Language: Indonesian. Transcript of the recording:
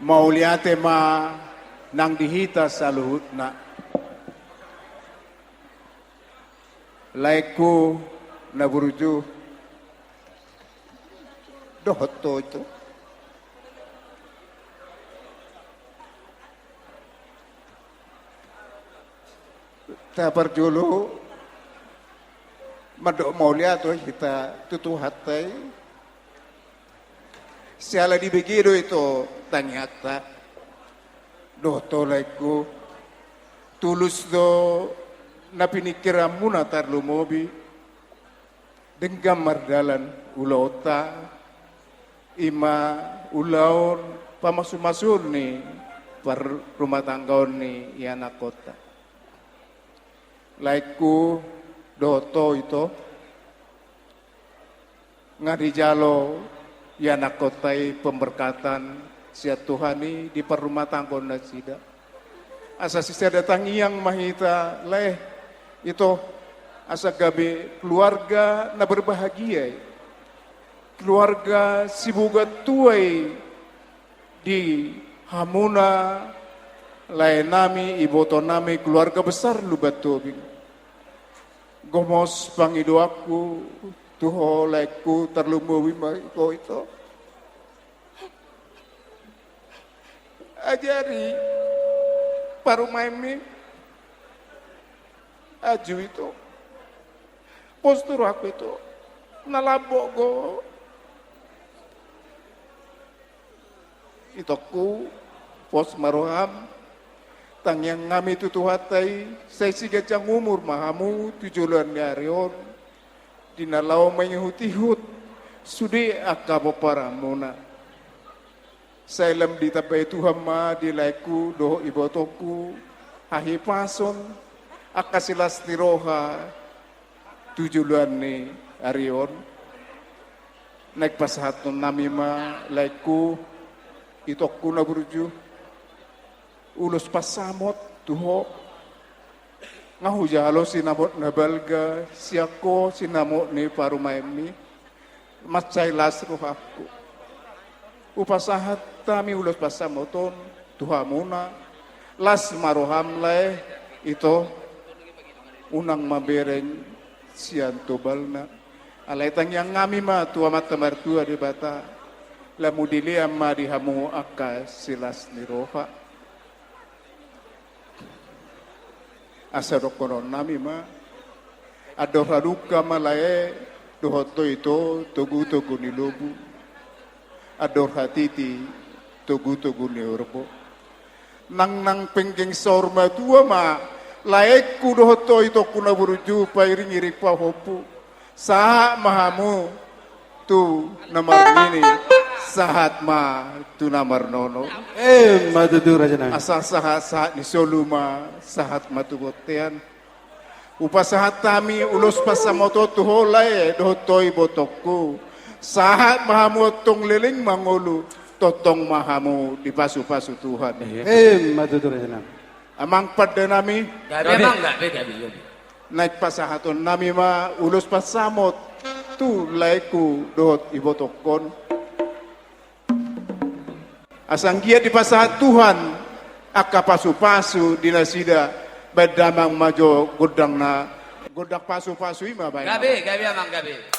mauliate ma nang dihita sa luhut na. Laiku na buruju dohoto itu. Tabar dulu madok maulia tu kita tutu hatai siala di begitu itu tanyata doto laiku tulus do napinikira muna tarlu mobi denggam mardalan ulota ima ulaon pamasu-masul ni per rumah tanggaon ni yana kota laiku doto itu ngadi jalo yana kotai pemberkatan sia Tuhani di per rumah tanggaon na sida asa sisa datang yang mahita leh itu asa gabe keluarga na berbahagia keluarga sibuga tuai di hamuna lain nami iboto nami keluarga besar lu batobing gomos pangido aku tuho laiku terlumbu wima ko itu ajari paru maimi aju itu postur aku itu nalabok go itoku pos maroham tang yang ngami tutuhatai saya siga cang umur mahamu 7 bulan ngarion dinalau mengihut-ihut sudi akabo paramona saya lem di tapai Tuhan ma di laiku doh ibotoku hahi pason akasilas tiroha 7 bulan ni arion naik pasahatun nami ma laiku itoku na burju ulus pasamot tuho ngahu jalo sinamot na balga siako sinamot ni parumaemi macay las ruhaku upasahat tami ulus pasamoton tuha muna las maroham leh ito unang mabereng sian tobalna alaitang yang ngami ma tua mata mertua di bata lamu diliam ma dihamu akka silas niroha asaro konon nami ma adoraduka malae dohoto itu togu ni lobu ador hatiti togu ni orbo nang penggeng sorma tua ma laeku dohoto itu kuna buruju pairing irik pa hopu saha mahamu tu namar ini sahat ma tu namar nono matutu raja nang asa sahat ni soluma sahat matubotean upasahat tami ulus pasamoto tuholay dohotoi botokku sahat mahamu tong liling mangulu totong mahamu di pasu-pasu Tuhan matutu raja nang amang pada nami gabi naik pasahaton nami ma ulus pasamot tu laiku dohot ibotokon asang gia di pasahat Tuhan akka pasu-pasu di nasida bedamang majo godang pasu-pasu ima baik gabi amang gabi